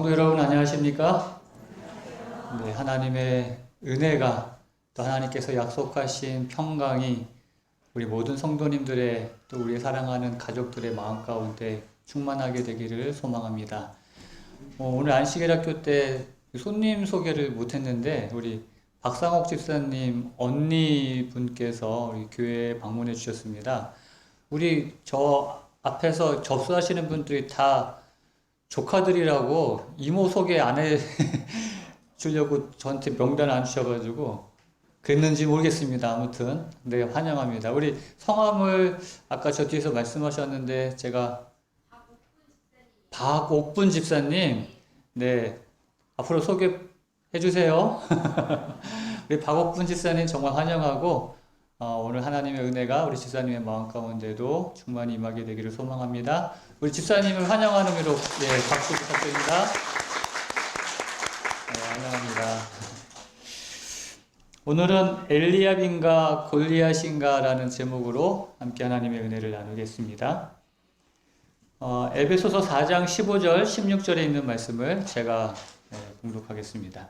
성도 여러분 안녕하십니까? 네, 하나님의 은혜가 또 하나님께서 약속하신 평강이 우리 모든 성도님들의 또 우리 사랑하는 가족들의 마음 가운데 충만하게 되기를 소망합니다. 오늘 안식일학교 때 손님 소개를 못했는데 우리 박상옥 집사님 언니 분께서 우리 교회에 방문해 주셨습니다. 우리 저 앞에서 접수하시는 분들이 다 조카들이라고 이모 소개 안 해 주려고 저한테 명단 안 주셔가지고 그랬는지 모르겠습니다. 아무튼 네, 환영합니다. 우리 성함을 아까 저 뒤에서 말씀하셨는데 제가 박옥분 집사님, 네, 앞으로 소개해 주세요. 우리 박옥분 집사님 정말 환영하고 오늘 하나님의 은혜가 우리 집사님의 마음 가운데도 충만히 임하게 되기를 소망합니다. 우리 집사님을 환영하는 의미로 박수 부탁드립니다. 네, 환영합니다. 오늘은 엘리압인가 골리앗인가 라는 제목으로 함께 하나님의 은혜를 나누겠습니다. 에베소서 4장 15절 16절에 있는 말씀을 제가 봉독하겠습니다.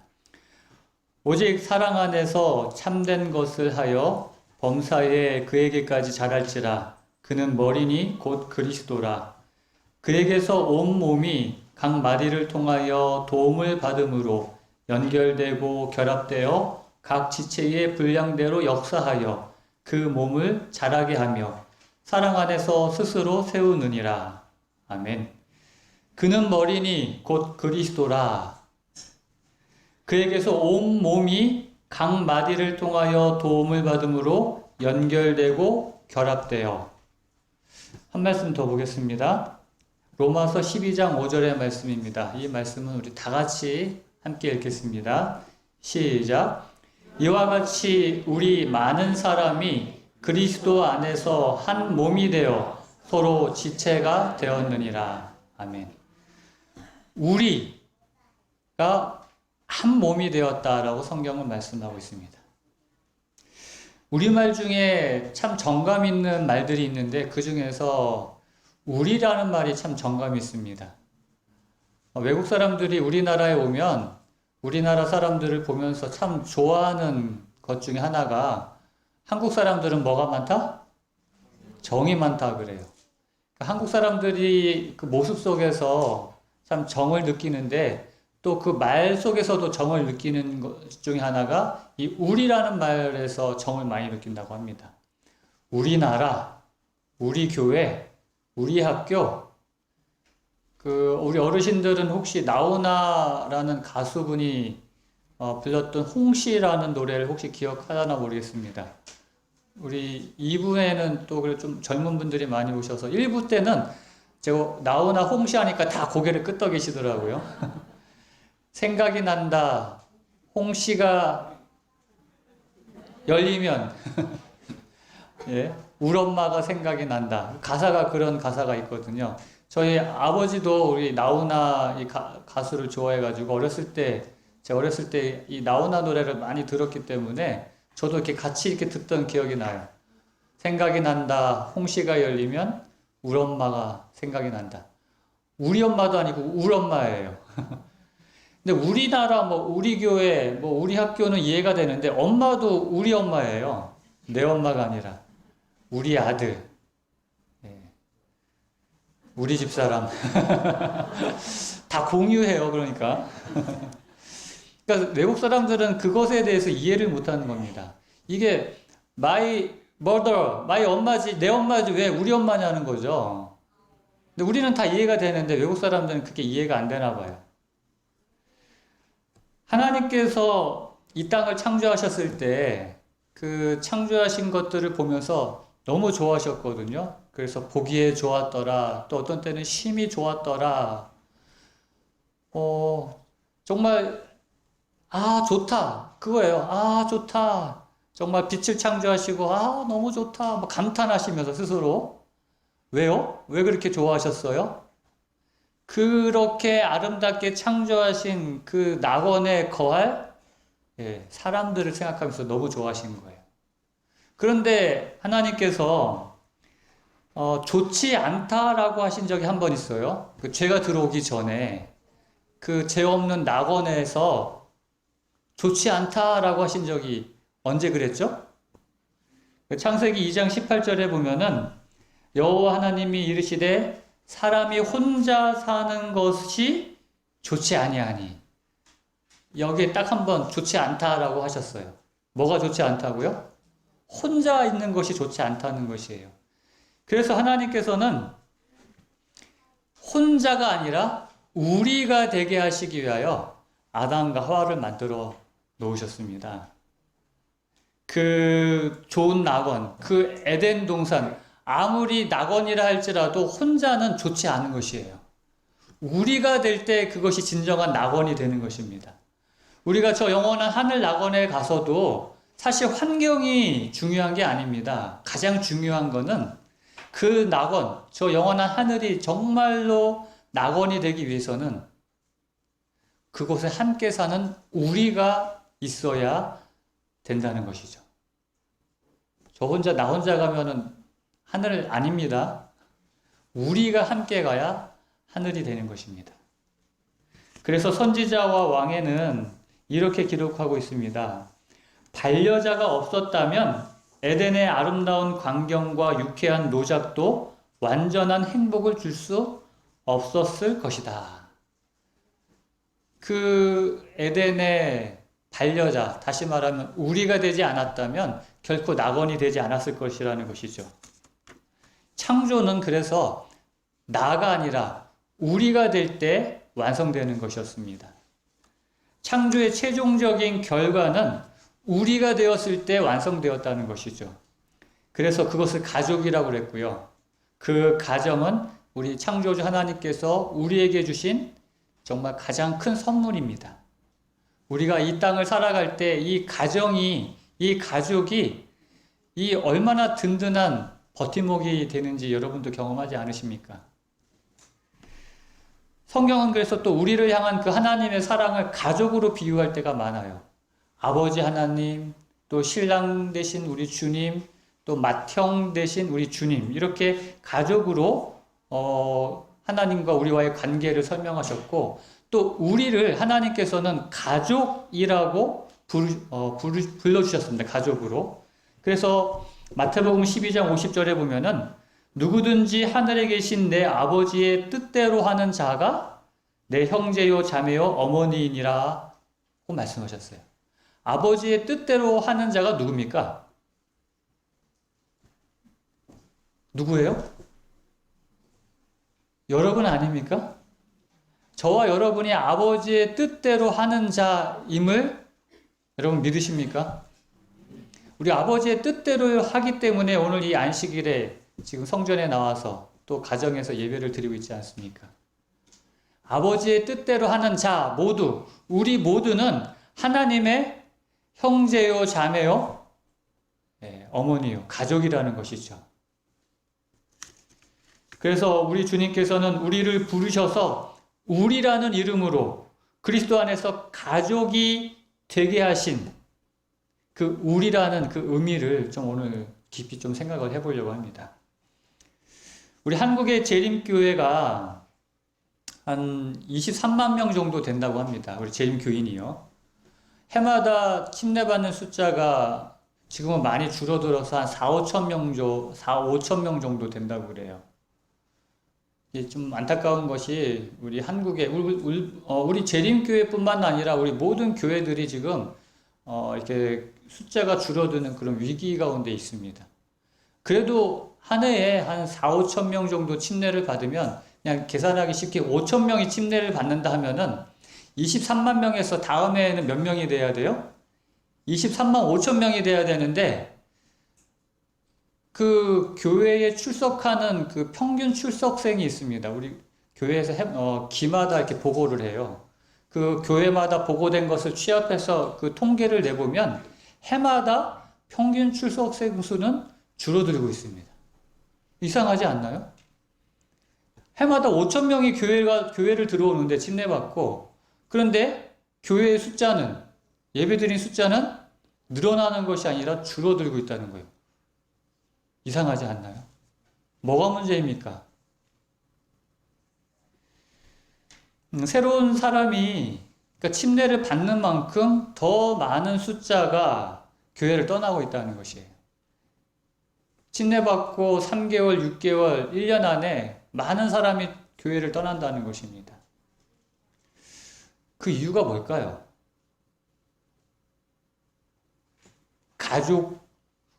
오직 사랑 안에서 참된 것을 하여 범사에 그에게까지 자랄지라. 그는 머리니 곧 그리스도라. 그에게서 온 몸이 각 마디를 통하여 도움을 받음으로 연결되고 결합되어 각 지체의 분량대로 역사하여 그 몸을 자라게 하며 사랑 안에서 스스로 세우느니라. 아멘. 그는 머리니 곧 그리스도라. 그에게서 온 몸이 각 마디를 통하여 도움을 받음으로 연결되고 결합되어. 한 말씀 더 보겠습니다. 로마서 12장 5절의 말씀입니다. 이 말씀은 우리 다 같이 함께 읽겠습니다. 시작. 이와 같이 우리 많은 사람이 그리스도 안에서 한 몸이 되어 서로 지체가 되었느니라. 아멘. 우리가 한 몸이 되었다라고 성경은 말씀하고 있습니다. 우리말 중에 참 정감 있는 말들이 있는데 그 중에서 우리라는 말이 참 정감이 있습니다. 외국 사람들이 우리나라에 오면 우리나라 사람들을 보면서 참 좋아하는 것 중에 하나가 한국 사람들은 뭐가 많다? 정이 많다 그래요. 한국 사람들이 그 모습 속에서 참 정을 느끼는데 또 그 말 속에서도 정을 느끼는 것 중에 하나가 이 우리라는 말에서 정을 많이 느낀다고 합니다. 우리나라, 우리 교회, 우리 학교, 우리 어르신들은 혹시 나훈아라는 가수분이 불렀던 홍시라는 노래를 혹시 기억하나 모르겠습니다. 우리 2부에는 또 그래 좀 젊은 분들이 많이 오셔서 1부 때는 제가 나훈아 홍시 하니까 다 고개를 끄덕이시더라고요. 생각이 난다. 홍시가 열리면 예, 울 엄마가 생각이 난다. 가사가 그런 가사가 있거든요. 저희 아버지도 우리 나훈아 이 가수를 좋아해가지고 제가 어렸을 때 이 나훈아 노래를 많이 들었기 때문에 저도 이렇게 같이 이렇게 듣던 기억이 나요. 생각이 난다. 홍시가 열리면 울 엄마가 생각이 난다. 우리 엄마도 아니고 울 엄마예요. 근데 우리나라, 우리 교회, 우리 학교는 이해가 되는데 엄마도 우리 엄마예요. 내 엄마가 아니라 우리 아들, 우리 집사람 다 공유해요. 그러니까 외국 사람들은 그것에 대해서 이해를 못하는 겁니다. 이게 my mother, my 엄마지 내 엄마지 왜 우리 엄마냐는 거죠. 근데 우리는 다 이해가 되는데 외국 사람들은 그게 이해가 안 되나 봐요. 하나님께서 이 땅을 창조하셨을 때 그 창조하신 것들을 보면서 너무 좋아하셨거든요. 그래서 보기에 좋았더라. 또 어떤 때는 심히 좋았더라. 정말 좋다. 그거예요. 좋다. 정말 빛을 창조하시고 너무 좋다. 감탄하시면서 스스로. 왜요? 왜 그렇게 좋아하셨어요? 그렇게 아름답게 창조하신 그 낙원에 거할 사람들을 생각하면서 너무 좋아하신 거예요. 그런데 하나님께서 좋지 않다라고 하신 적이 한 번 있어요. 그 죄가 들어오기 전에 그 죄 없는 낙원에서 좋지 않다라고 하신 적이 언제 그랬죠? 창세기 2장 18절에 보면은 여호와 하나님이 이르시되 사람이 혼자 사는 것이 좋지 아니하니, 여기에 딱 한 번 좋지 않다라고 하셨어요. 뭐가 좋지 않다고요? 혼자 있는 것이 좋지 않다는 것이에요. 그래서 하나님께서는 혼자가 아니라 우리가 되게 하시기 위하여 아담과 하와를 만들어 놓으셨습니다. 그 좋은 낙원, 그 에덴 동산, 아무리 낙원이라 할지라도 혼자는 좋지 않은 것이에요. 우리가 될 때 그것이 진정한 낙원이 되는 것입니다. 우리가 저 영원한 하늘 낙원에 가서도 사실 환경이 중요한 게 아닙니다. 가장 중요한 거는 그 낙원, 저 영원한 하늘이 정말로 낙원이 되기 위해서는 그곳에 함께 사는 우리가 있어야 된다는 것이죠. 저 혼자, 나 혼자 가면은 하늘 아닙니다. 우리가 함께 가야 하늘이 되는 것입니다. 그래서 선지자와 왕에는 이렇게 기록하고 있습니다. 반려자가 없었다면 에덴의 아름다운 광경과 유쾌한 노작도 완전한 행복을 줄 수 없었을 것이다. 그 에덴의 반려자, 다시 말하면 우리가 되지 않았다면 결코 낙원이 되지 않았을 것이라는 것이죠. 창조는 그래서 나가 아니라 우리가 될 때 완성되는 것이었습니다. 창조의 최종적인 결과는 우리가 되었을 때 완성되었다는 것이죠. 그래서 그것을 가족이라고 그랬고요. 그 가정은 우리 창조주 하나님께서 우리에게 주신 정말 가장 큰 선물입니다. 우리가 이 땅을 살아갈 때 이 가정이, 이 가족이 이 얼마나 든든한 버팀목이 되는지 여러분도 경험하지 않으십니까? 성경은 그래서 또 우리를 향한 그 하나님의 사랑을 가족으로 비유할 때가 많아요. 아버지 하나님, 또 신랑 되신 우리 주님, 또 맏형 되신 우리 주님, 이렇게 가족으로 하나님과 우리와의 관계를 설명하셨고, 또 우리를 하나님께서는 가족이라고 불러주셨습니다. 가족으로. 그래서 마태복음 12장 50절에 보면은 누구든지 하늘에 계신 내 아버지의 뜻대로 하는 자가 내 형제요 자매요 어머니이니라 고 말씀하셨어요. 아버지의 뜻대로 하는 자가 누굽니까? 누구예요? 여러분 아닙니까? 저와 여러분이 아버지의 뜻대로 하는 자임을 여러분 믿으십니까? 우리 아버지의 뜻대로 하기 때문에 오늘 이 안식일에 지금 성전에 나와서 또 가정에서 예배를 드리고 있지 않습니까? 아버지의 뜻대로 하는 자 모두, 우리 모두는 하나님의 형제요 자매요 어머니요 가족이라는 것이죠. 그래서 우리 주님께서는 우리를 부르셔서 우리라는 이름으로 그리스도 안에서 가족이 되게 하신 그 우리라는 그 의미를 좀 오늘 깊이 좀 생각을 해보려고 합니다. 우리 한국의 재림교회가 한 23만 명 정도 된다고 합니다. 우리 재림교인이요. 해마다 침례받는 숫자가 지금은 많이 줄어들어서 한 4,5천 명 정도 된다고 그래요. 좀 안타까운 것이 우리 한국의 우리 재림교회뿐만 아니라 우리 모든 교회들이 지금 이렇게 숫자가 줄어드는 그런 위기 가운데 있습니다. 그래도 한 해에 한 4,5천 명 정도 침례를 받으면 그냥 계산하기 쉽게 5천 명이 침례를 받는다 하면은 23만 명에서 다음 해에는 몇 명이 돼야 돼요? 23만 5천 명이 돼야 되는데 그 교회에 출석하는 그 평균 출석생이 있습니다. 우리 교회에서 기마다 이렇게 보고를 해요. 그 교회마다 보고된 것을 취합해서 그 통계를 내보면 해마다 평균 출석생 수는 줄어들고 있습니다. 이상하지 않나요? 해마다 5천 명이 교회를 들어오는데 침례받고, 그런데 교회의 숫자는, 예배드린 숫자는 늘어나는 것이 아니라 줄어들고 있다는 거예요. 이상하지 않나요? 뭐가 문제입니까? 새로운 사람이 그러니까 침례를 받는 만큼 더 많은 숫자가 교회를 떠나고 있다는 것이에요. 침례받고 3개월, 6개월, 1년 안에 많은 사람이 교회를 떠난다는 것입니다. 그 이유가 뭘까요? 가족,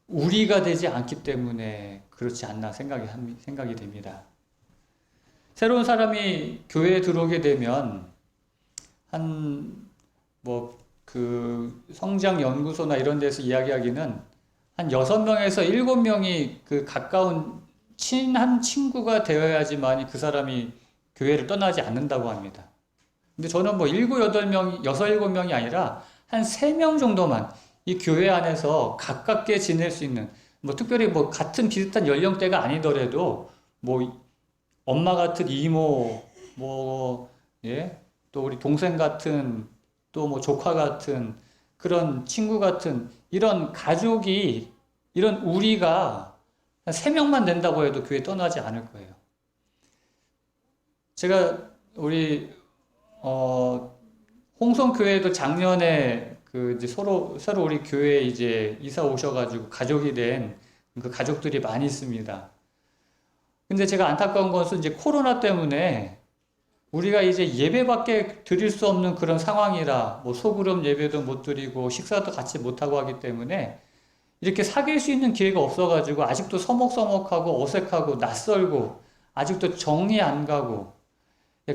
우리가 되지 않기 때문에 그렇지 않나 생각이 됩니다. 새로운 사람이 교회에 들어오게 되면 성장 연구소나 이런 데서 이야기하기는 한 6명에서 7명이 그 가까운 친한 친구가 되어야지만 그 사람이 교회를 떠나지 않는다고 합니다. 근데 저는 7, 8명, 6, 7명이 아니라 한 3명 정도만 이 교회 안에서 가깝게 지낼 수 있는, 특별히 같은 비슷한 연령대가 아니더라도, 엄마 같은 이모, 또 우리 동생 같은, 또 조카 같은, 그런 친구 같은, 이런 가족이, 이런 우리가 한 3명만 된다고 해도 교회 떠나지 않을 거예요. 제가, 홍성교회도 작년에 새로 우리 교회에 이사 오셔가지고 가족이 된 그 가족들이 많이 있습니다. 근데 제가 안타까운 것은 코로나 때문에 우리가 예배밖에 드릴 수 없는 그런 상황이라 소그룹 예배도 못 드리고 식사도 같이 못하고 하기 때문에 이렇게 사귈 수 있는 기회가 없어가지고 아직도 서먹서먹하고 어색하고 낯설고 아직도 정이 안 가고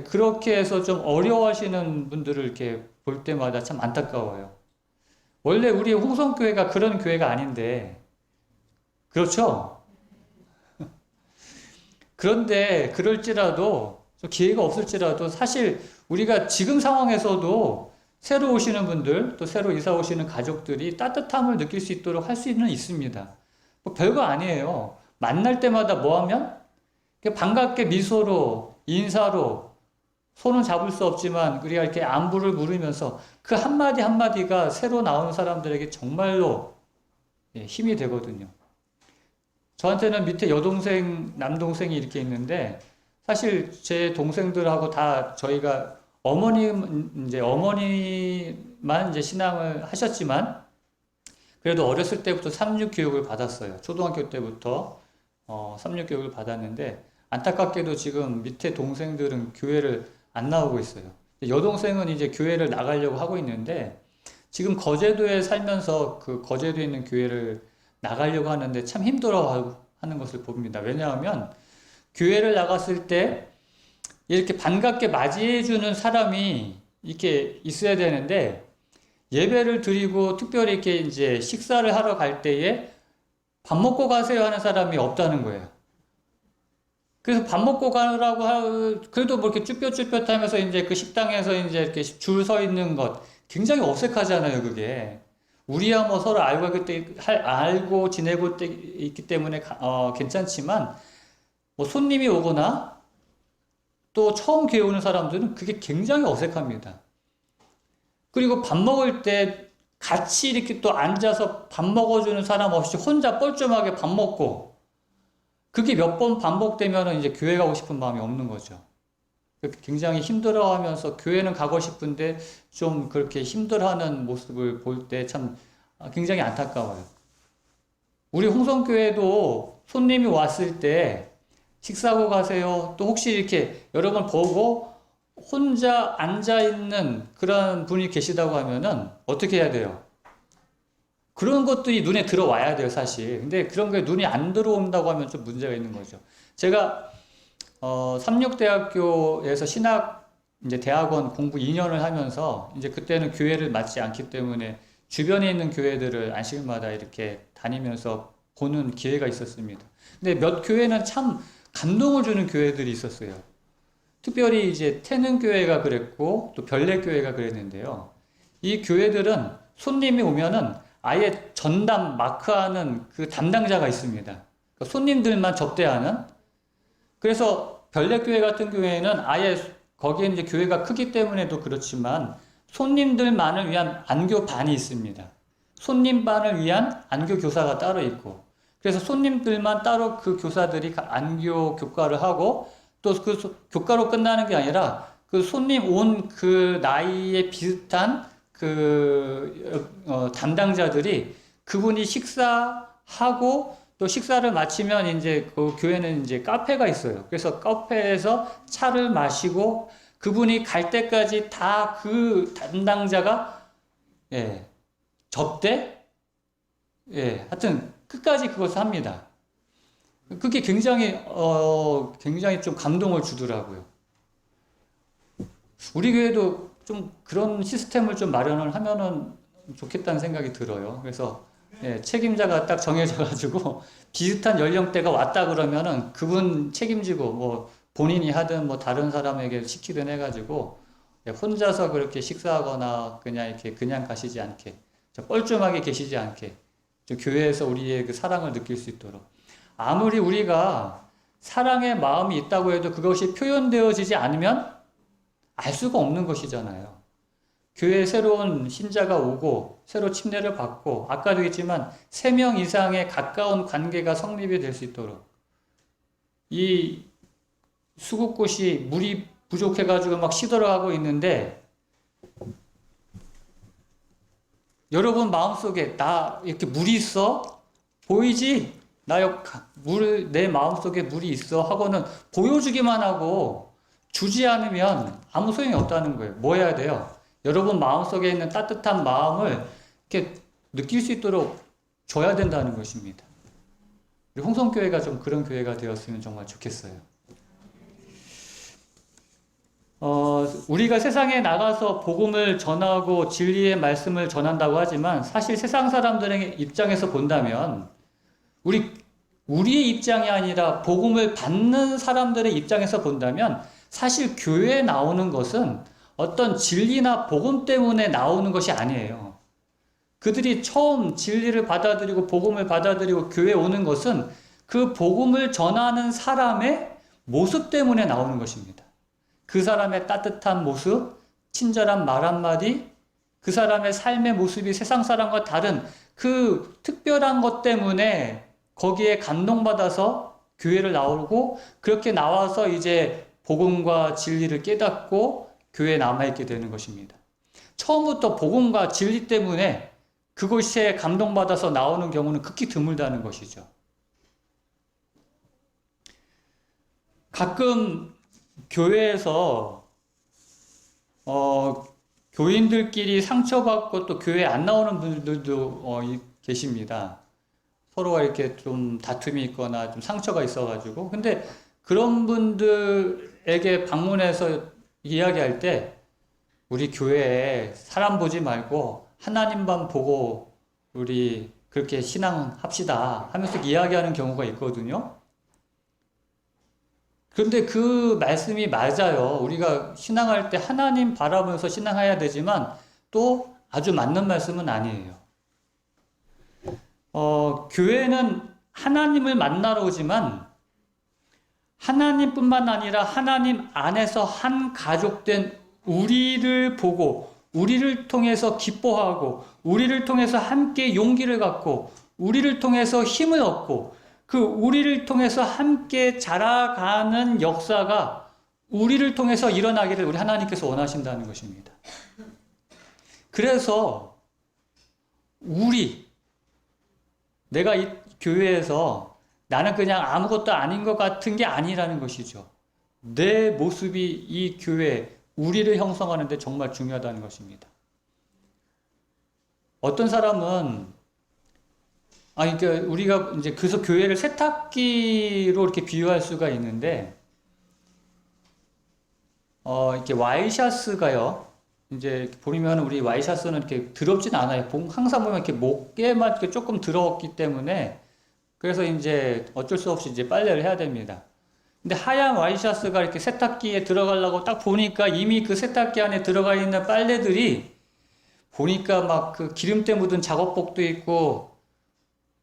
그렇게 해서 좀 어려워하시는 분들을 이렇게 볼 때마다 참 안타까워요. 원래 우리 홍성교회가 그런 교회가 아닌데, 그렇죠? 그런데 그럴지라도, 기회가 없을지라도 사실 우리가 지금 상황에서도 새로 오시는 분들, 또 새로 이사 오시는 가족들이 따뜻함을 느낄 수 있도록 할 수는 있습니다. 별거 아니에요. 만날 때마다 뭐 하면? 반갑게 미소로, 인사로, 손은 잡을 수 없지만 우리가 이렇게 안부를 물으면서 그 한마디 한마디가 새로 나오는 사람들에게 정말로 힘이 되거든요. 저한테는 밑에 여동생, 남동생이 이렇게 있는데 사실 제 동생들하고 다 저희가 어머니만 신앙을 하셨지만 그래도 어렸을 때부터 삼육 교육을 받았어요. 초등학교 때부터 삼육 교육을 받았는데 안타깝게도 지금 밑에 동생들은 교회를 안 나오고 있어요. 여동생은 교회를 나가려고 하고 있는데 지금 거제도에 살면서 그 거제도에 있는 교회를 나가려고 하는데 참 힘들어 하는 것을 봅니다. 왜냐하면 교회를 나갔을 때 이렇게 반갑게 맞이해주는 사람이 이렇게 있어야 되는데 예배를 드리고 특별히 이렇게 식사를 하러 갈 때에 밥 먹고 가세요 하는 사람이 없다는 거예요. 그래서 밥 먹고 가라고 그래도 이렇게 쭈뼛쭈뼛 하면서 그 식당에서 이렇게 줄 서 있는 것 굉장히 어색하잖아요, 그게. 우리야 서로 알고 지내고 있기 때문에 괜찮지만 손님이 오거나 또 처음 교회 오는 사람들은 그게 굉장히 어색합니다. 그리고 밥 먹을 때 같이 이렇게 또 앉아서 밥 먹어주는 사람 없이 혼자 뻘쭘하게 밥 먹고 그게 몇 번 반복되면 교회 가고 싶은 마음이 없는 거죠. 굉장히 힘들어하면서 교회는 가고 싶은데 좀 그렇게 힘들어하는 모습을 볼 때 참 굉장히 안타까워요. 우리 홍성교회도 손님이 왔을 때 식사하고 가세요. 또 혹시 이렇게 여러분 보고 혼자 앉아있는 그런 분이 계시다고 하면은 어떻게 해야 돼요? 그런 것들이 눈에 들어와야 돼요, 사실. 근데 그런 게 눈이 안 들어온다고 하면 좀 문제가 있는 거죠. 제가 삼육대학교에서 신학 대학원 공부 2년을 하면서 그때는 교회를 맞지 않기 때문에 주변에 있는 교회들을 안식일마다 이렇게 다니면서 보는 기회가 있었습니다. 근데 몇 교회는 참 감동을 주는 교회들이 있었어요. 특별히 태능교회가 그랬고 또 별내교회가 그랬는데요. 이 교회들은 손님이 오면은 아예 전담 마크하는 그 담당자가 있습니다. 그러니까 손님들만 접대하는. 그래서 별내교회 같은 경우에는 아예 거기에 교회가 크기 때문에도 그렇지만 손님들만을 위한 안교반이 있습니다. 손님반을 위한 안교 교사가 따로 있고 그래서 손님들만 따로 그 교사들이 안교 교과를 하고 또 그 교과로 끝나는 게 아니라 그 손님 온 그 나이에 비슷한 담당자들이 그분이 식사하고 또 식사를 마치면 이제 그 교회는 이제 카페가 있어요. 그래서 카페에서 차를 마시고 그분이 갈 때까지 다 그 담당자가 접대? 하여튼 끝까지 그것을 합니다. 그게 굉장히 좀 감동을 주더라고요. 우리 교회도 좀 그런 시스템을 좀 마련을 하면은 좋겠다는 생각이 들어요. 그래서 책임자가 딱 정해져가지고 비슷한 연령대가 왔다 그러면은 그분 책임지고 뭐 본인이 하든 뭐 다른 사람에게 시키든 해가지고 혼자서 그렇게 식사하거나 그냥 가시지 않게 뻘쭘하게 계시지 않게 교회에서 우리의 그 사랑을 느낄 수 있도록 아무리 우리가 사랑의 마음이 있다고 해도 그것이 표현되어지지 않으면 알 수가 없는 것이잖아요. 교회에 새로운 신자가 오고 새로 침례를 받고 아까도 했지만 3명 이상의 가까운 관계가 성립이 될 수 있도록 이 수국꽃이 물이 부족해가지고 막 시들어가고 있는데 여러분 마음속에 나 이렇게 물이 있어? 보이지? 내 마음속에 물이 있어 하고는 보여주기만 하고 주지 않으면 아무 소용이 없다는 거예요. 뭐 해야 돼요? 여러분 마음속에 있는 따뜻한 마음을 이렇게 느낄 수 있도록 줘야 된다는 것입니다. 우리 홍성교회가 좀 그런 교회가 되었으면 정말 좋겠어요. 우리가 세상에 나가서 복음을 전하고 진리의 말씀을 전한다고 하지만 사실 세상 사람들의 입장에서 본다면 우리의 입장이 아니라 복음을 받는 사람들의 입장에서 본다면 사실 교회에 나오는 것은 어떤 진리나 복음 때문에 나오는 것이 아니에요. 그들이 처음 진리를 받아들이고 복음을 받아들이고 교회에 오는 것은 그 복음을 전하는 사람의 모습 때문에 나오는 것입니다. 그 사람의 따뜻한 모습, 친절한 말 한마디, 그 사람의 삶의 모습이 세상 사람과 다른 그 특별한 것 때문에 거기에 감동받아서 교회를 나오고 그렇게 나와서 이제 복음과 진리를 깨닫고 교회에 남아있게 되는 것입니다. 처음부터 복음과 진리 때문에 그곳에 감동받아서 나오는 경우는 극히 드물다는 것이죠. 가끔 교회에서 교인들끼리 상처받고 또 교회에 안 나오는 분들도 계십니다. 서로가 이렇게 좀 다툼이 있거나 좀 상처가 있어가지고 근데 그런 분들에게 방문해서 이야기할 때 우리 교회에 사람 보지 말고 하나님만 보고 우리 그렇게 신앙합시다 하면서 이야기하는 경우가 있거든요. 그런데 그 말씀이 맞아요. 우리가 신앙할 때 하나님 바라보면서 신앙해야 되지만 또 아주 맞는 말씀은 아니에요. 교회는 하나님을 만나러 오지만 하나님뿐만 아니라 하나님 안에서 한 가족된 우리를 보고 우리를 통해서 기뻐하고 우리를 통해서 함께 용기를 갖고 우리를 통해서 힘을 얻고 그 우리를 통해서 함께 자라가는 역사가 우리를 통해서 일어나기를 우리 하나님께서 원하신다는 것입니다. 그래서 내가 이 교회에서 나는 그냥 아무것도 아닌 것 같은 게 아니라는 것이죠. 내 모습이 이 교회, 우리를 형성하는 데 정말 중요하다는 것입니다. 어떤 사람은 그러니까 우리가 이제 그래서 교회를 세탁기로 이렇게 비유할 수가 있는데 이렇게 와이셔츠가요. 이제 보면 우리 와이셔츠는 이렇게 더럽진 않아요. 항상 보면 이렇게 목에만 이렇게 조금 더러웠기 때문에 그래서 이제 어쩔 수 없이 이제 빨래를 해야 됩니다. 근데 하얀 와이셔츠가 이렇게 세탁기에 들어가려고 딱 보니까 이미 그 세탁기 안에 들어가 있는 빨래들이 보니까 막 그 기름때 묻은 작업복도 있고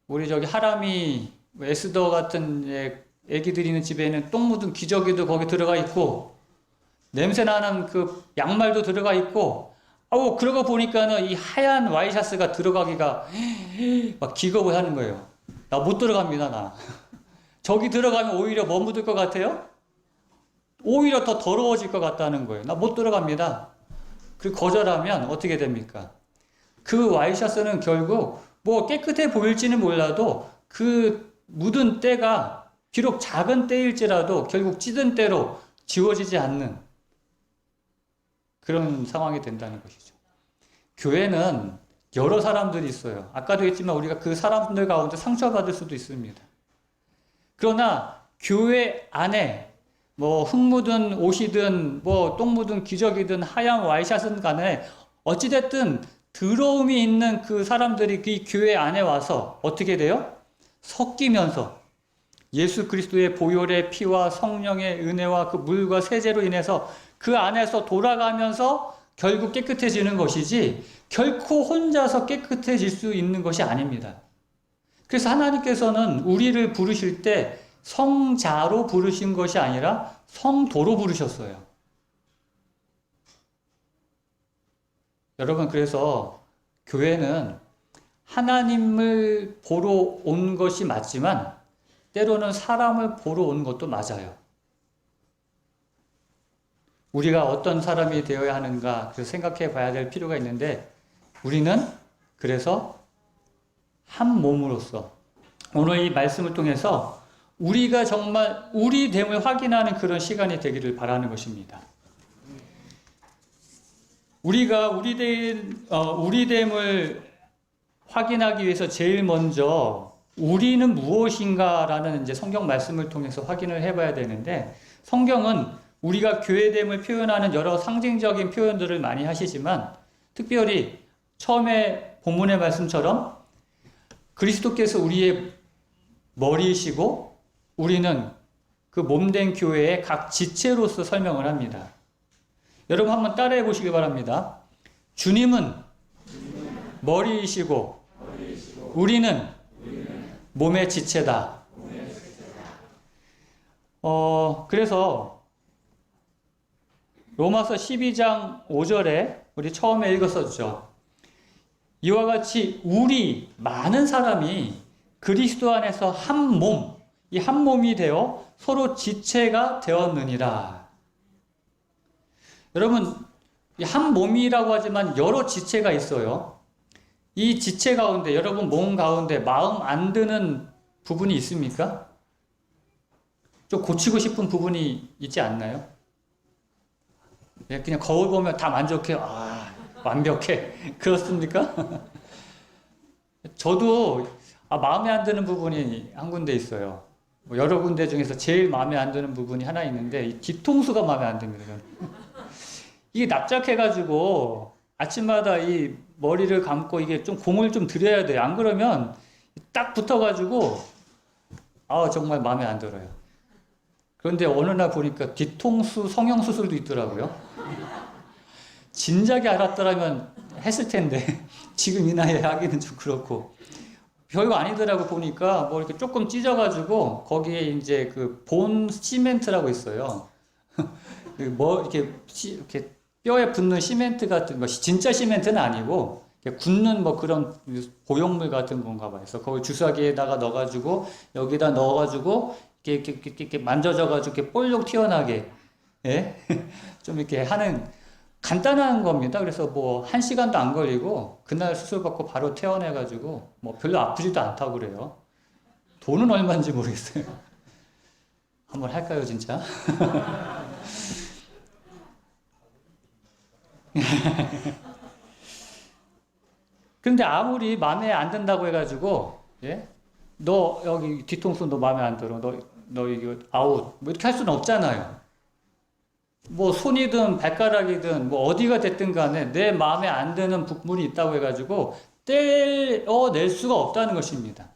우리 저기 하람이 에스더 같은 애기들 있는 집에는 똥 묻은 기저귀도 거기 들어가 있고 냄새나는 그 양말도 들어가 있고 그러고 보니까는 이 하얀 와이셔츠가 들어가기가 막 기겁을 하는 거예요. 나 못 들어갑니다, 나. 저기 들어가면 오히려 뭐 묻을 것 같아요? 오히려 더 더러워질 것 같다는 거예요. 나 못 들어갑니다. 그 거절하면 어떻게 됩니까? 그 와이셔츠는 결국 뭐 깨끗해 보일지는 몰라도 그 묻은 때가 비록 작은 때일지라도 결국 찌든 때로 지워지지 않는 그런 상황이 된다는 것이죠. 교회는 여러 사람들이 있어요. 아까도 했지만 우리가 그 사람들 가운데 상처받을 수도 있습니다. 그러나 교회 안에 뭐 흙 묻은 옷이든 뭐 똥 묻은 기저귀든 하얀 와이샷은 간에 어찌됐든 더러움이 있는 그 사람들이 그 교회 안에 와서 어떻게 돼요? 섞이면서 예수 그리스도의 보혈의 피와 성령의 은혜와 그 물과 세제로 인해서 그 안에서 돌아가면서 결국 깨끗해지는 것이지 결코 혼자서 깨끗해질 수 있는 것이 아닙니다. 그래서 하나님께서는 우리를 부르실 때 성자로 부르신 것이 아니라 성도로 부르셨어요. 여러분, 그래서 교회는 하나님을 보러 온 것이 맞지만 때로는 사람을 보러 온 것도 맞아요. 우리가 어떤 사람이 되어야 하는가 생각해 봐야 될 필요가 있는데 우리는 그래서 한 몸으로서 오늘 이 말씀을 통해서 우리가 정말 우리 됨을 확인하는 그런 시간이 되기를 바라는 것입니다. 우리가 우리 됨을 확인하기 위해서 제일 먼저 우리는 무엇인가라는 이제 성경 말씀을 통해서 확인을 해봐야 되는데 성경은 우리가 교회됨을 표현하는 여러 상징적인 표현들을 많이 하시지만 특별히 처음에 본문의 말씀처럼 그리스도께서 우리의 머리이시고 우리는 그 몸된 교회의 각 지체로서 설명을 합니다. 여러분 한번 따라해 보시기 바랍니다. 주님은 머리이시고 우리는 몸의 지체다. 그래서 로마서 12장 5절에 우리 처음에 읽었었죠. 이와 같이 우리 많은 사람이 그리스도 안에서 한 몸, 이 한 몸이 되어 서로 지체가 되었느니라. 여러분, 이 한 몸이라고 하지만 여러 지체가 있어요. 이 지체 가운데, 여러분 몸 가운데 마음 안 드는 부분이 있습니까? 좀 고치고 싶은 부분이 있지 않나요? 그냥 거울 보면 다 만족해요. 아, 완벽해. 그렇습니까? 저도 마음에 안 드는 부분이 한 군데 있어요. 뭐 여러 군데 중에서 제일 마음에 안 드는 부분이 하나 있는데 이 뒤통수가 마음에 안 듭니다. 저는. 이게 납작해가지고 아침마다 이 머리를 감고 이게 좀 공을 좀 들여야 돼요. 안 그러면 딱 붙어가지고 정말 마음에 안 들어요. 그런데 어느 날 보니까 뒤통수 성형수술도 있더라고요. 진작에 알았더라면 했을 텐데 지금 이 나이에 하기는 좀 그렇고 별거 아니더라고. 보니까 뭐 이렇게 조금 찢어가지고 거기에 이제 그 본 시멘트라고 있어요. 뭐 이렇게 뼈에 붙는 시멘트 같은 거, 진짜 시멘트는 아니고 굳는 뭐 그런 고용물 같은 건가 봐요. 그래서 거기 주사기에다가 넣어가지고 여기다 넣어가지고 이렇게 만져져가지고 이렇게 볼록 튀어나게, 예? 좀 이렇게 하는 간단한 겁니다. 그래서 뭐 1시간도 안 걸리고 그날 수술 받고 바로 퇴원해가지고 뭐 별로 아프지도 않다고 그래요. 돈은 얼마인지 모르겠어요. 한번 할까요, 진짜? 근데 아무리 마음에 안 든다고 해가지고, 예? 너 여기 뒤통수 너 마음에 안 들어. 너 이거 아웃. 뭐 이렇게 할 수는 없잖아요. 뭐 손이든 발가락이든 뭐 어디가 됐든 간에 내 마음에 안 드는 부분이 있다고 해가지고 떼어낼 수가 없다는 것입니다.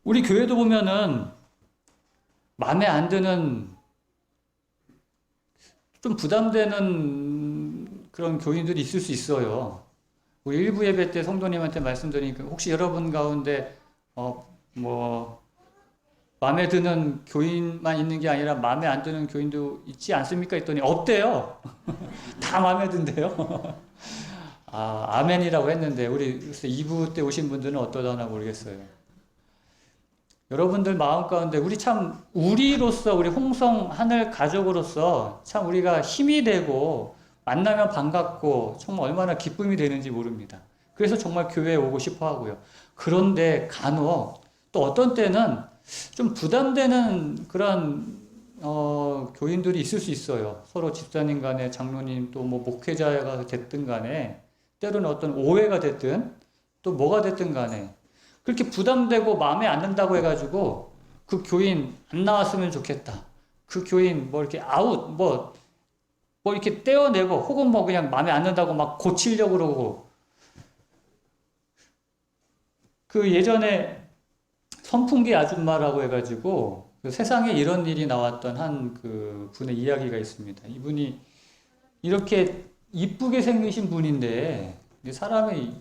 우리 교회도 보면은 마음에 안 드는 좀 부담되는 그런 교인들이 있을 수 있어요. 우리 일부 예배 때 성도님한테 말씀드리니까 혹시 여러분 가운데 뭐 마음에 드는 교인만 있는 게 아니라 마음에 안 드는 교인도 있지 않습니까? 했더니 없대요. 다 마음에 든대요. 아멘이라고 했는데 우리 2부 때 오신 분들은 어떠다나 모르겠어요. 여러분들 마음 가운데 우리로서, 우리 홍성 하늘 가족으로서 참 우리가 힘이 되고 만나면 반갑고 정말 얼마나 기쁨이 되는지 모릅니다. 그래서 정말 교회에 오고 싶어 하고요. 그런데 간혹 또 어떤 때는 좀 부담되는 그런 교인들이 있을 수 있어요. 서로 집사님 간에, 장로님 또 뭐 목회자가 됐든 간에, 때로는 어떤 오해가 됐든 또 뭐가 됐든 간에 그렇게 부담되고 마음에 안 든다고 해가지고 그 교인 안 나왔으면 좋겠다, 그 교인 뭐 이렇게 뭐 이렇게 떼어내고, 혹은 뭐 그냥 마음에 안 든다고 막 고치려고 그러고. 그 예전에 선풍기 아줌마라고 해가지고 그 세상에 이런 일이 나왔던 한 그 분의 이야기가 있습니다. 이분이 이렇게 이쁘게 생기신 분인데 사람이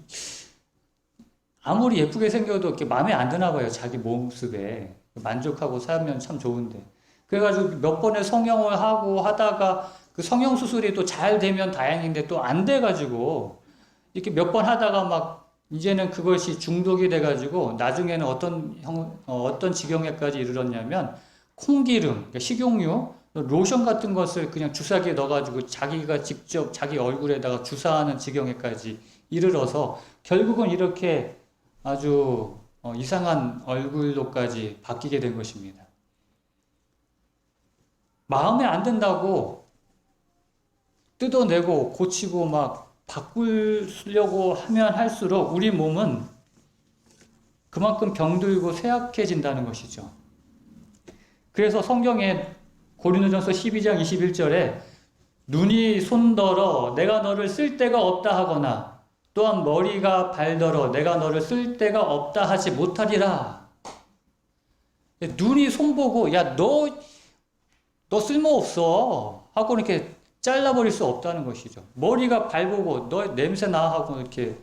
아무리 예쁘게 생겨도 이렇게 마음에 안 드나 봐요. 자기 모습에 만족하고 살면 참 좋은데. 그래가지고 몇 번의 성형을 하고 하다가 그 성형 수술이 또 잘 되면 다행인데 또 안 돼가지고 이렇게 몇 번 하다가 막 이제는 그것이 중독이 돼가지고 나중에는 어떤 지경에까지 이르렀냐면 콩기름, 그러니까 식용유, 로션 같은 것을 그냥 주사기에 넣어가지고 자기가 직접 자기 얼굴에다가 주사하는 지경에까지 이르러서 결국은 이렇게 아주 이상한 얼굴로까지 바뀌게 된 것입니다. 마음에 안 든다고 뜯어내고 고치고 막 바꾸려고 하면 할수록 우리 몸은 그만큼 병들고 쇠약해진다는 것이죠. 그래서 성경에 고린도전서 12장 21절에 눈이 손더러 내가 너를 쓸 데가 없다 하거나 또한 머리가 발더러 내가 너를 쓸 데가 없다 하지 못하리라. 눈이 손보고 야 너 쓸모없어 하고 이렇게 잘라버릴 수 없다는 것이죠. 머리가 발보고 너 냄새나 하고 이렇게.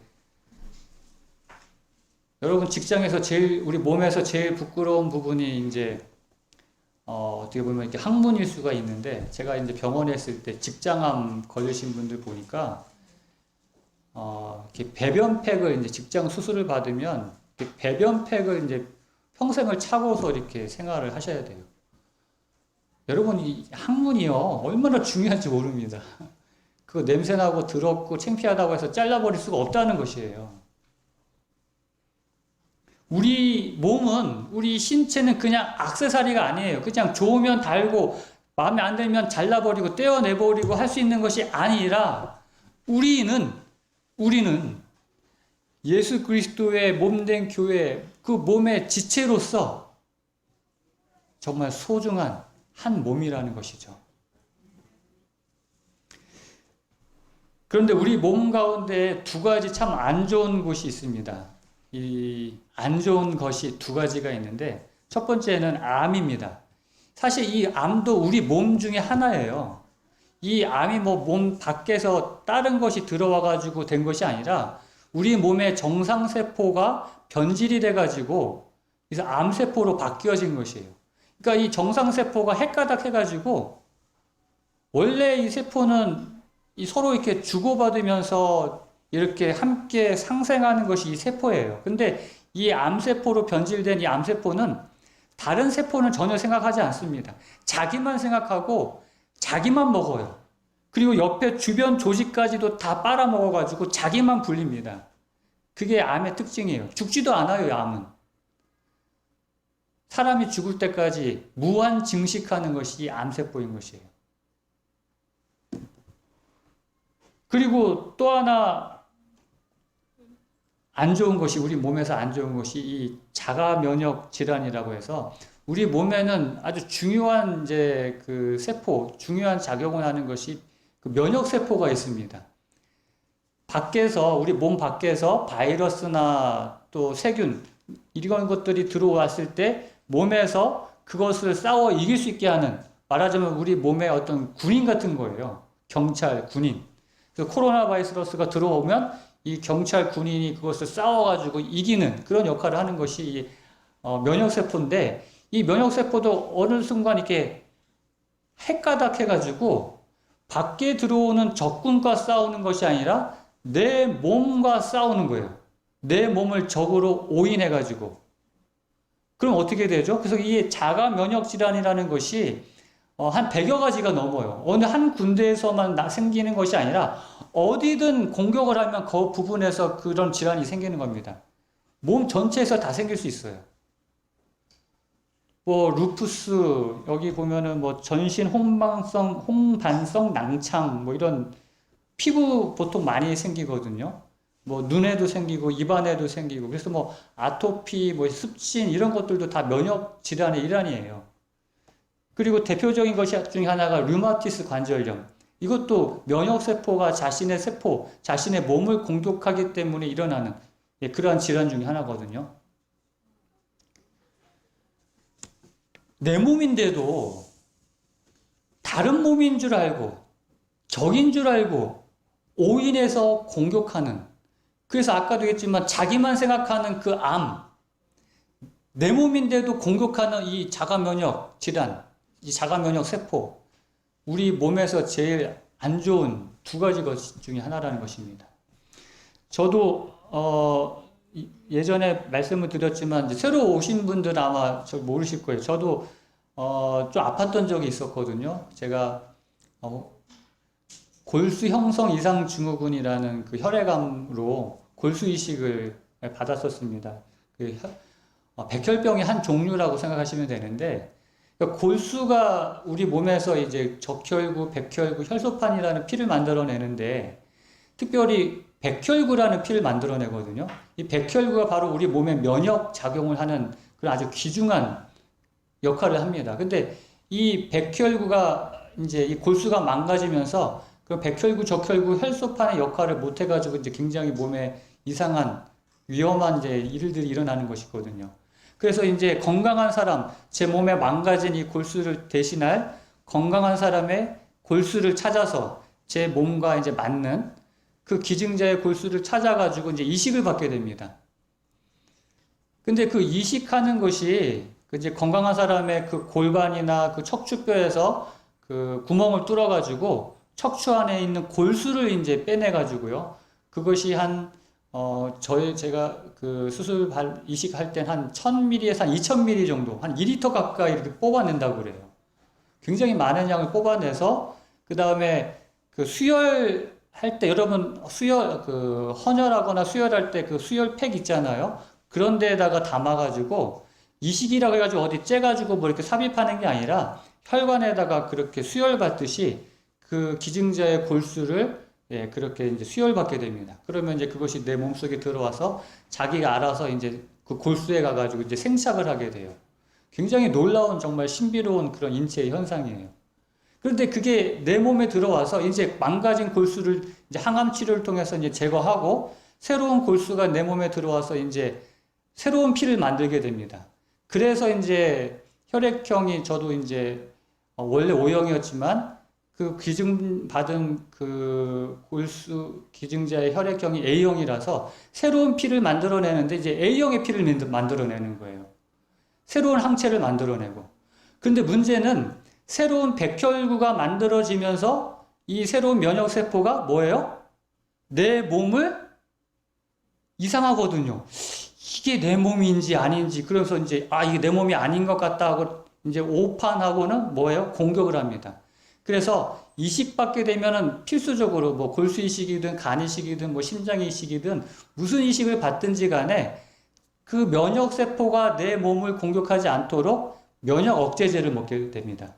여러분 직장에서 우리 몸에서 제일 부끄러운 부분이 이제 어떻게 보면 이렇게 항문일 수가 있는데, 제가 이제 병원에 있을 때 직장암 걸리신 분들 보니까 이렇게 배변팩을 이제 직장 수술을 받으면 이렇게 배변팩을 이제 평생을 차고서 이렇게 생활을 하셔야 돼요. 여러분 이 항문이요 얼마나 중요한지 모릅니다. 그거 냄새나고 더럽고 창피하다고 해서 잘라버릴 수가 없다는 것이에요. 우리 몸은, 우리 신체는 그냥 액세서리가 아니에요. 그냥 좋으면 달고 마음에 안 들면 잘라버리고 떼어내버리고 할 수 있는 것이 아니라 우리는 예수 그리스도의 몸된 교회, 그 몸의 지체로서 정말 소중한 한 몸이라는 것이죠. 그런데 우리 몸 가운데 두 가지 참 안 좋은 곳이 있습니다. 이 안 좋은 것이 두 가지가 있는데, 첫 번째는 암입니다. 사실 이 암도 우리 몸 중에 하나예요. 이 암이 뭐 몸 밖에서 다른 것이 들어와 가지고 된 것이 아니라 우리 몸의 정상세포가 변질이 돼 가지고 그래서 암세포로 바뀌어진 것이에요. 그러니까 이 정상세포가 헷가닥 해가지고 원래 이 세포는 서로 이렇게 주고받으면서 이렇게 함께 상생하는 것이 이 세포예요. 근데 이 암세포로 변질된 이 암세포는 다른 세포는 전혀 생각하지 않습니다. 자기만 생각하고 자기만 먹어요. 그리고 옆에 주변 조직까지도 다 빨아먹어가지고 자기만 불립니다. 그게 암의 특징이에요. 죽지도 않아요, 암은. 사람이 죽을 때까지 무한 증식하는 것이 암세포인 것이에요. 그리고 또 하나 안 좋은 것이, 우리 몸에서 안 좋은 것이 이 자가 면역 질환이라고 해서 우리 몸에는 아주 중요한 이제 그 세포, 중요한 작용을 하는 것이 그 면역 세포가 있습니다. 밖에서, 우리 몸 밖에서 바이러스나 또 세균, 이런 것들이 들어왔을 때 몸에서 그것을 싸워 이길 수 있게 하는, 말하자면 우리 몸의 어떤 군인 같은 거예요. 경찰, 군인. 그래서 코로나 바이러스가 들어오면 이 경찰 군인이 그것을 싸워가지고 이기는 그런 역할을 하는 것이 면역세포인데, 이 면역세포도 어느 순간 이렇게 헷가닥 해가지고 밖에 들어오는 적군과 싸우는 것이 아니라 내 몸과 싸우는 거예요. 내 몸을 적으로 오인해가지고. 그럼 어떻게 되죠? 그래서 이 자가 면역 질환이라는 것이 한 100여 가지가 넘어요. 어느 한 군데에서만 생기는 것이 아니라 어디든 공격을 하면 그 부분에서 그런 질환이 생기는 겁니다. 몸 전체에서 다 생길 수 있어요. 뭐 루푸스, 여기 보면은 뭐 전신 홍반성 낭창, 뭐 이런 피부 보통 많이 생기거든요. 뭐 눈에도 생기고 입안에도 생기고, 그래서 뭐 아토피, 뭐 습진 이런 것들도 다 면역 질환의 일환이에요. 그리고 대표적인 것이 중에 하나가 류마티스 관절염. 이것도 면역세포가 자신의 세포, 자신의 몸을 공격하기 때문에 일어나는 그러한 질환 중에 하나거든요. 내 몸인데도 다른 몸인 줄 알고, 적인 줄 알고, 오인해서 공격하는, 그래서 아까도 했지만 자기만 생각하는 그 암, 내 몸인데도 공격하는 이 자가면역 질환, 이 자가면역 세포, 우리 몸에서 제일 안 좋은 두 가지 것 중에 하나라는 것입니다. 저도 예전에 말씀을 드렸지만 이제 새로 오신 분들은 아마 저 모르실 거예요. 저도 좀 아팠던 적이 있었거든요. 제가 골수 형성 이상 증후군이라는 그 혈액암으로 골수 이식을 받았었습니다. 그 백혈병의 한 종류라고 생각하시면 되는데, 그러니까 골수가 우리 몸에서 이제 적혈구, 백혈구, 혈소판이라는 피를 만들어내는데, 특별히 백혈구라는 피를 만들어내거든요. 이 백혈구가 바로 우리 몸에 면역 작용을 하는 그런 아주 귀중한 역할을 합니다. 근데 이 백혈구가 이제 이 골수가 망가지면서 그 백혈구, 적혈구, 혈소판의 역할을 못 해가지고 이제 굉장히 몸에 이상한 위험한 이제 일들이 일어나는 것이거든요. 그래서 이제 건강한 사람, 제 몸에 망가진 이 골수를 대신할 건강한 사람의 골수를 찾아서 제 몸과 이제 맞는 그 기증자의 골수를 찾아가지고 이제 이식을 받게 됩니다. 근데 그 이식하는 것이 이제 건강한 사람의 그 골반이나 그 척추뼈에서 그 구멍을 뚫어가지고 척추 안에 있는 골수를 이제 빼내가지고요. 그것이 제가 그 이식할 땐 한 1000ml에서 한 2000ml 정도, 한 2리터 가까이 이렇게 뽑아낸다고 그래요. 굉장히 많은 양을 뽑아내서, 그 다음에 그 수혈할 때, 여러분, 헌혈하거나 수혈할 때 그 수혈팩 있잖아요. 그런 데에다가 담아가지고, 이식이라고 해가지고 어디 째가지고 뭐 이렇게 삽입하는 게 아니라, 혈관에다가 그렇게 수혈받듯이 그 기증자의 골수를 그렇게 이제 수혈받게 됩니다. 그러면 이제 그것이 내 몸속에 들어와서 자기가 알아서 이제 그 골수에 가가지고 이제 생착을 하게 돼요. 굉장히 놀라운 정말 신비로운 그런 인체의 현상이에요. 그런데 그게 내 몸에 들어와서 이제 망가진 골수를 이제 항암 치료를 통해서 이제 제거하고 새로운 골수가 내 몸에 들어와서 이제 새로운 피를 만들게 됩니다. 그래서 이제 혈액형이 저도 이제 원래 O형이었지만 그 기증받은 그 골수 기증자의 혈액형이 A형이라서 새로운 피를 만들어내는데 이제 A형의 피를 만들어내는 거예요. 새로운 항체를 만들어내고. 근데 문제는 새로운 백혈구가 만들어지면서 이 새로운 면역세포가 뭐예요? 내 몸을 이상하거든요. 이게 내 몸인지 아닌지. 그래서 이제 이게 내 몸이 아닌 것 같다 하고 이제 오판하고는 뭐예요? 공격을 합니다. 그래서 이식받게 되면은 필수적으로 뭐 골수 이식이든 간 이식이든 뭐 심장 이식이든 무슨 이식을 받든지 간에 그 면역세포가 내 몸을 공격하지 않도록 면역 억제제를 먹게 됩니다.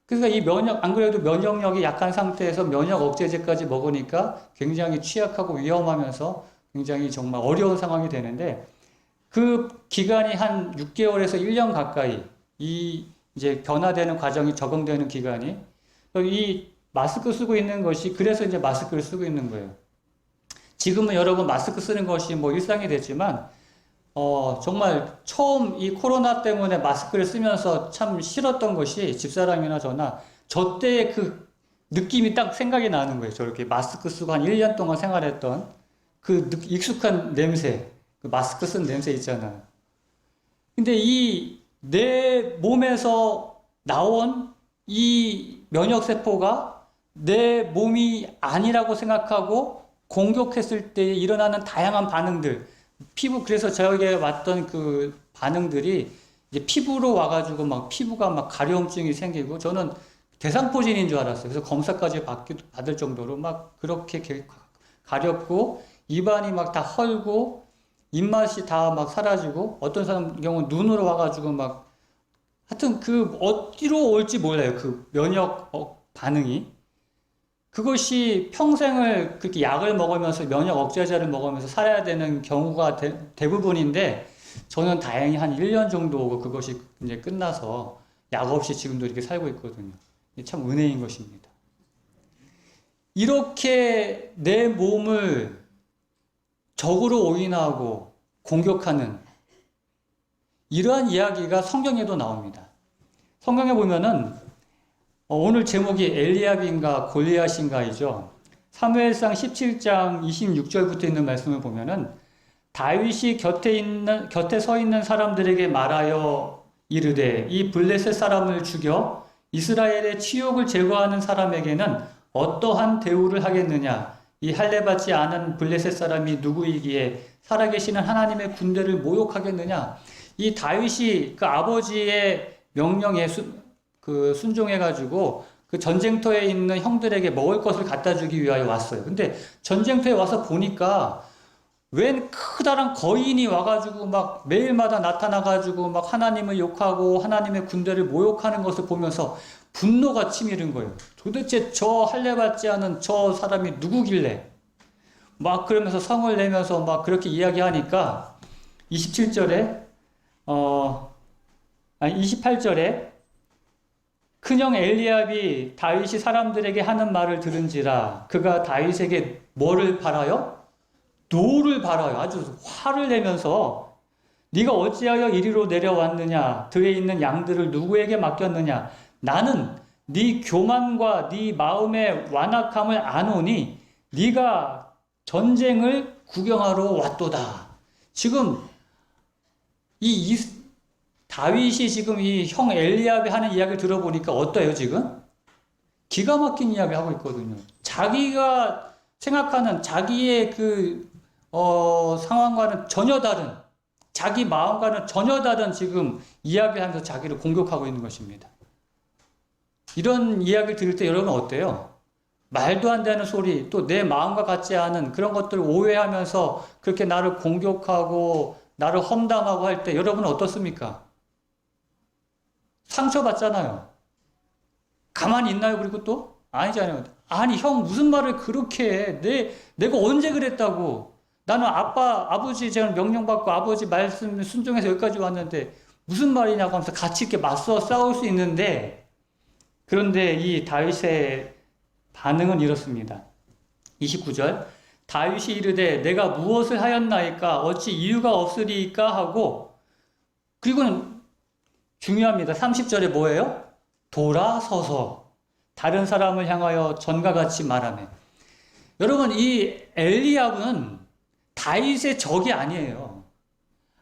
그러니까 안 그래도 면역력이 약한 상태에서 면역 억제제까지 먹으니까 굉장히 취약하고 위험하면서 굉장히 정말 어려운 상황이 되는데, 그 기간이 한 6개월에서 1년 가까이 이제 변화되는 과정이 적응되는 기간이, 이 마스크 쓰고 있는 것이 그래서 이제 마스크를 쓰고 있는 거예요. 지금은 여러분 마스크 쓰는 것이 뭐 일상이 됐지만 정말 처음 이 코로나 때문에 마스크를 쓰면서 참 싫었던 것이 집사람이나 저 때의 그 느낌이 딱 생각이 나는 거예요. 저렇게 마스크 쓰고 한 1년 동안 생활했던 그 익숙한 냄새, 그 마스크 쓴 냄새 있잖아요. 근데 내 몸에서 나온 이 면역세포가 내 몸이 아니라고 생각하고 공격했을 때 일어나는 다양한 반응들, 피부, 그래서 저에게 왔던 그 반응들이 이제 피부로 와가지고 막 피부가 막 가려움증이 생기고 저는 대상포진인 줄 알았어요. 그래서 검사까지 받을 정도로 막 그렇게 가렵고 입안이 막 다 헐고 입맛이 다 막 사라지고 어떤 사람 경우는 눈으로 와가지고 막 하여튼 그 어디로 올지 몰라요. 그 면역 반응이. 그것이 평생을 그렇게 약을 먹으면서 면역 억제제를 먹으면서 살아야 되는 경우가 대부분인데 저는 다행히 한 1년 정도 그것이 이제 끝나서 약 없이 지금도 이렇게 살고 있거든요. 참 은혜인 것입니다. 이렇게 내 몸을 적으로 오인하고 공격하는 이러한 이야기가 성경에도 나옵니다. 성경에 보면은 오늘 제목이 엘리압인가 골리앗인가이죠. 사무엘상 17장 26절부터 있는 말씀을 보면은 다윗이 곁에 서 있는 사람들에게 말하여 이르되 이 블레셋 사람을 죽여 이스라엘의 치욕을 제거하는 사람에게는 어떠한 대우를 하겠느냐? 이 할례받지 않은 블레셋 사람이 누구이기에 살아계시는 하나님의 군대를 모욕하겠느냐? 이 다윗이 그 아버지의 명령에 순종해가지고 그 전쟁터에 있는 형들에게 먹을 것을 갖다 주기 위하여 왔어요. 근데 전쟁터에 와서 보니까 웬 크다란 거인이 와가지고 막 매일마다 나타나가지고 막 하나님을 욕하고 하나님의 군대를 모욕하는 것을 보면서 분노가 치밀은 거예요. 도대체 저 할례받지 않은 저 사람이 누구길래 막 그러면서 성을 내면서 막 그렇게 이야기하니까 27절에 28절에 큰형 엘리압이 다윗이 사람들에게 하는 말을 들은지라 그가 다윗에게 뭐를 바라요? 노를 바라요. 아주 화를 내면서 네가 어찌하여 이리로 내려왔느냐? 들에 있는 양들을 누구에게 맡겼느냐? 나는 네 교만과 네 마음의 완악함을 아노니 네가 전쟁을 구경하러 왔도다. 지금 다윗이 지금 이 형 엘리압이 하는 이야기를 들어보니까 어때요, 지금? 기가 막힌 이야기 하고 있거든요. 자기가 생각하는 자기의 상황과는 전혀 다른, 자기 마음과는 전혀 다른 지금 이야기를 하면서 자기를 공격하고 있는 것입니다. 이런 이야기를 들을 때 여러분 어때요? 말도 안 되는 소리, 또 내 마음과 같지 않은 그런 것들을 오해하면서 그렇게 나를 공격하고 나를 험담하고 할 때 여러분은 어떻습니까? 상처받잖아요. 가만히 있나요? 그리고 또? 아니잖아요. 아니, 형, 무슨 말을 그렇게 해? 내가 언제 그랬다고? 나는 아버지 제가 명령받고 아버지 말씀 순종해서 여기까지 왔는데 무슨 말이냐고 하면서 같이 이렇게 맞서 싸울 수 있는데 그런데 이 다윗의 반응은 이렇습니다. 29절 다윗이 이르되 내가 무엇을 하였나이까 어찌 이유가 없으리이까 하고 그리고는 중요합니다. 30절에 뭐예요? 돌아서서 다른 사람을 향하여 전과 같이 말하네. 여러분 이 엘리압은 다윗의 적이 아니에요.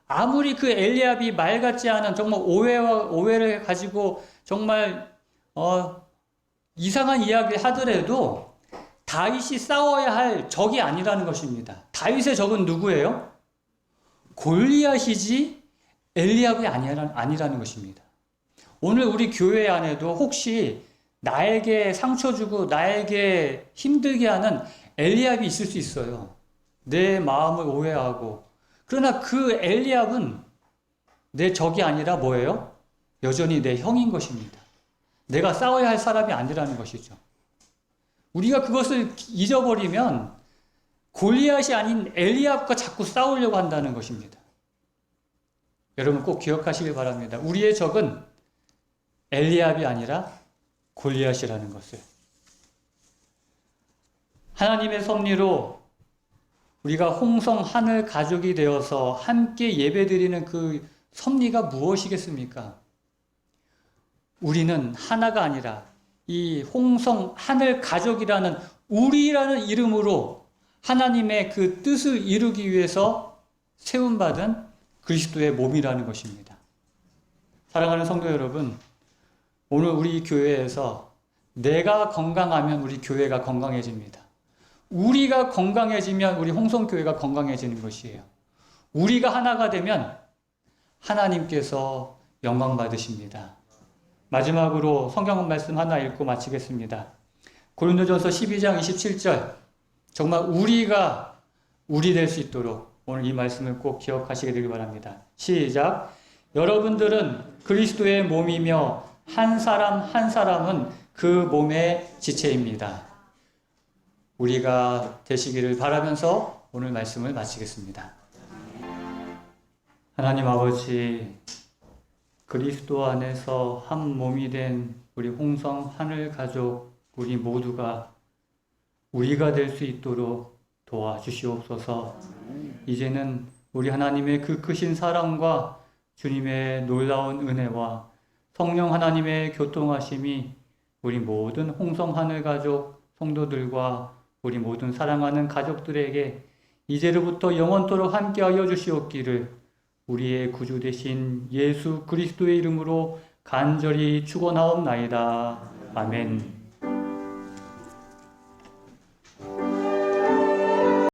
아무리 그 엘리압이 말 같지 않은 정말 오해를 가지고 정말 이상한 이야기를 하더라도 다윗이 싸워야 할 적이 아니라는 것입니다. 다윗의 적은 누구예요? 골리앗이지 엘리압이 아니라는 것입니다. 오늘 우리 교회 안에도 혹시 나에게 상처 주고 나에게 힘들게 하는 엘리압이 있을 수 있어요. 내 마음을 오해하고. 그러나 그 엘리압은 내 적이 아니라 뭐예요? 여전히 내 형인 것입니다. 내가 싸워야 할 사람이 아니라는 것이죠. 우리가 그것을 잊어버리면 골리앗이 아닌 엘리압과 자꾸 싸우려고 한다는 것입니다. 여러분 꼭 기억하시길 바랍니다. 우리의 적은 엘리압이 아니라 골리앗이라는 것을. 하나님의 섭리로 우리가 홍성 하늘 가족이 되어서 함께 예배드리는 그 섭리가 무엇이겠습니까? 우리는 하나가 아니라 이 홍성 하늘 가족이라는 우리라는 이름으로 하나님의 그 뜻을 이루기 위해서 세움받은 그리스도의 몸이라는 것입니다. 사랑하는 성도 여러분, 오늘 우리 교회에서 내가 건강하면 우리 교회가 건강해집니다. 우리가 건강해지면 우리 홍성교회가 건강해지는 것이에요. 우리가 하나가 되면 하나님께서 영광 받으십니다. 마지막으로 성경 말씀 하나 읽고 마치겠습니다. 고린도전서 12장 27절. 정말 우리가 우리 될 수 있도록 오늘 이 말씀을 꼭 기억하시게 되길 바랍니다. 시작. 여러분들은 그리스도의 몸이며 한 사람 한 사람은 그 몸의 지체입니다. 우리가 되시기를 바라면서 오늘 말씀을 마치겠습니다. 하나님 아버지, 그리스도 안에서 한 몸이 된 우리 홍성 하늘 가족 우리 모두가 우리가 될 수 있도록 도와주시옵소서. 이제는 우리 하나님의 그 크신 사랑과 주님의 놀라운 은혜와 성령 하나님의 교통하심이 우리 모든 홍성 하늘 가족 성도들과 우리 모든 사랑하는 가족들에게 이제로부터 영원토록 함께하여 주시옵기를 우리의 구주 되신 예수 그리스도의 이름으로 간절히 축원하옵나이다. 아멘.